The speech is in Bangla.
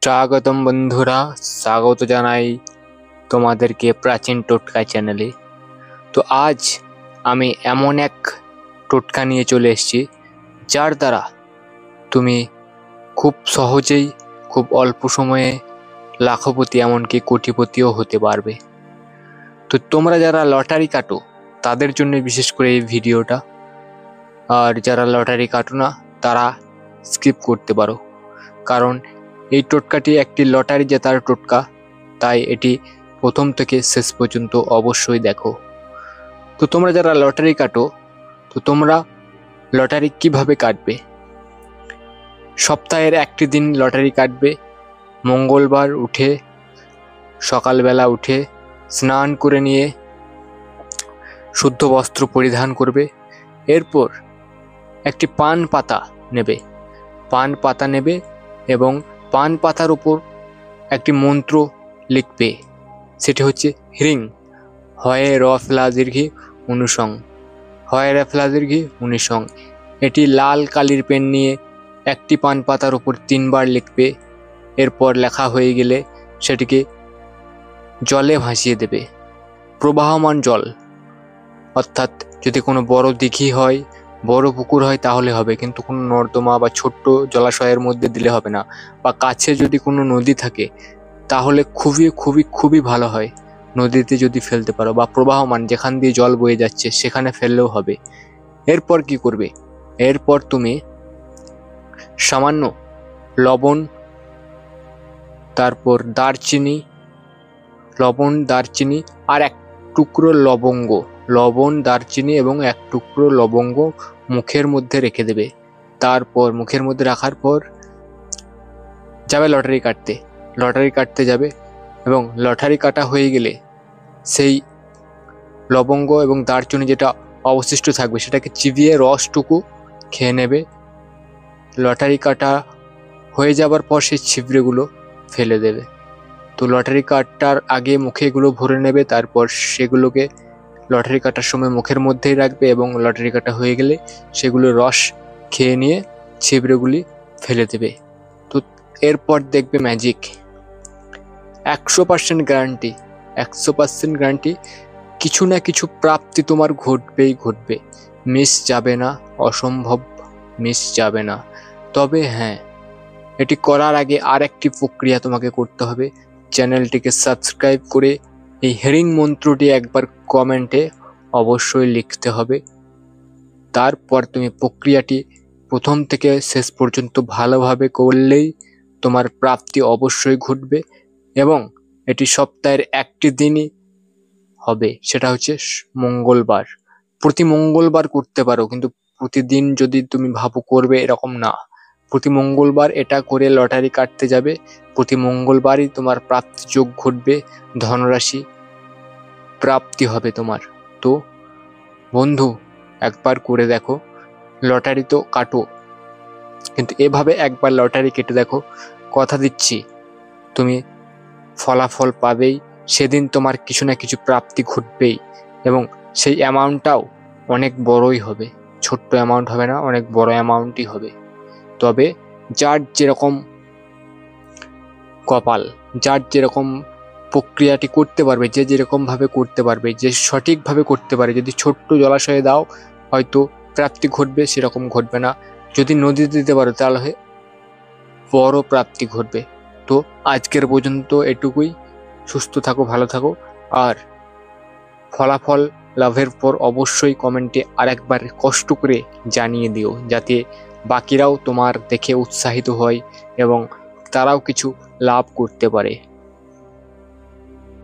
স্বাগতম বন্ধুরা, স্বাগত জানাই তোমাদেরকে প্রাচীন টোটকা চ্যানেলে। তো আজ আমি এমন এক টোটকা নিয়ে চলে এসেছি যার দ্বারা তুমি খুব সহজেই খুব অল্প সময়ে লাখপতি এমনকি কোটিপতিও হতে পারবে। তো তোমরা যারা লটারি কাটো তাদের জন্য বিশেষ করে এই ভিডিওটা, আর যারা লটারি কাটো না তারা স্কিপ করতে পারো, কারণ এই টোটকাটি একটি লটারি জেতার টোটকা, তাই এটি প্রথম থেকে শেষ পর্যন্ত অবশ্যই দেখো। তো তোমরা যারা লটারি কাটো, তো তোমরা লটারি কিভাবে কাটবে? সপ্তাহের একটি দিন লটারি কাটবে। মঙ্গলবার উঠে সকালবেলা উঠে স্নান করে নিয়ে শুদ্ধ বস্ত্র পরিধান করবে। এরপর একটি পান পাতা নেবে এবং পান পাতার উপর একটি মন্ত্র লিখবে। সেটি হচ্ছে হ্রিং হয় র ফ্লা দীর্ঘি অনুসং, হয় রে ফ্লা দীর্ঘি অনুসং। এটি লাল কালির পেন নিয়ে একটি পান পাতার উপর 3 বার লিখবে। এরপর লেখা হয়ে গেলে সেটিকে জলে ভাসিয়ে দেবে, প্রবাহমান জল। অর্থাৎ যদি কোনো বড় দিঘি হয়, বড় পুকুর হয় তাহলে হবে, কিন্তু কোনো নর্দমা বা ছোট্ট জলাশয়ের মধ্যে দিলে হবে না। বা কাছে যদি কোনো নদী থাকে তাহলে খুবই খুবই খুবই ভালো হয়, নদীতে যদি ফেলতে পারো, বা প্রবাহমান যেখান দিয়ে জল বয়ে যাচ্ছে সেখানে ফেললেও হবে। এরপর কি করবে? এরপর তুমি সামান্য লবণ, তারপর দারচিনি আর এক টুকরো লবঙ্গ, লবণ, দারচিনি এবং এক টুকরো লবঙ্গ মুখের মধ্যে রেখে দেবে। তারপর মুখের মধ্যে রাখার পর যাবে লটারি কাটতে যাবে, এবং লটারি কাটা হয়ে গেলে সেই লবঙ্গ এবং দারচিনি যেটা অবশিষ্ট থাকবে সেটাকে চিবিয়ে রসটুকু খেয়ে নেবে। লটারি কাটা হয়ে যাবার পর সেই ছিবড়েগুলো ফেলে দেবে। তো লটারি কাটার আগে মুখে এগুলো ভরে নেবে, তারপর সেগুলোকে লটারি কাটার সময় মুখের মধ্যেই রাখবে, এবং লটারি কাটা হয়ে গেলে সেগুলো রস খেয়ে নিয়ে ছিবড়েগুলি ফেলে দেবে। তো এরপর দেখবে ম্যাজিক। 100% গ্যারান্টি, কিছু না কিছু প্রাপ্তি তোমার ঘটবে, মিস যাবে না, অসম্ভব মিস যাবে না। তবে হ্যাঁ, এটি করার আগে আর একটি প্রক্রিয়া তোমাকে করতে হবে। চ্যানেলটিকে সাবস্ক্রাইব করে এই হ্রিং মন্ত্রটি একবার কমেন্টে অবশ্যই লিখতে হবে। তারপর তুমি প্রক্রিয়াটি প্রথম থেকে শেষ পর্যন্ত ভালোভাবে করলেই তোমার প্রাপ্তি অবশ্যই ঘটবে, এবং এটি সপ্তাহের একটি দিনই হবে, সেটা হচ্ছে মঙ্গলবার। প্রতি মঙ্গলবার করতে পারো, কিন্তু প্রতিদিন যদি তুমি ভাবো করবে এরকম না। প্রতি মঙ্গলবার এটা করে লটারি কাটতে যাবে, প্রতি মঙ্গলবারই তোমার প্রাপ্তি যোগ ঘটবে, ধনরাশি প্রাপ্তি হবে তোমার। তো বন্ধু, একবার করে দেখো, লটারি তো কাটো, কিন্তু এভাবে একবার লটারি কেটে দেখো, কথা দিচ্ছি তুমি ফলাফল পাবেই। সেদিন তোমার কিছু না কিছু প্রাপ্তি ঘটবেই, এবং সেই অ্যামাউন্টটাও অনেক বড়ই হবে, ছোট্ট অ্যামাউন্ট হবে না, অনেক বড় অ্যামাউন্টই হবে। তবে যার যেরকম কপাল, যার যেরকম প্রক্রিয়াটি করতে পারবে, যে যেরকমভাবে করতে পারবে, যে সঠিকভাবে করতে পারে, যদি ছোট্ট জলাশয়ে দাও হয়তো প্রাপ্তি ঘটবে, সেরকম ঘটবে না। যদি নদীতে দিতে পারো তাহলে বড় প্রাপ্তি ঘটবে। তো আজকের পর্যন্ত এটুকুই। সুস্থ থাকো, ভালো থাকো, আর ফলাফল লাভের পর অবশ্যই কমেন্টে আরেকবার কষ্ট করে জানিয়ে দিও, যাতে বাকিরাও তোমার দেখে উৎসাহিত হয় এবং তারাও কিছু লাভ করতে পারে।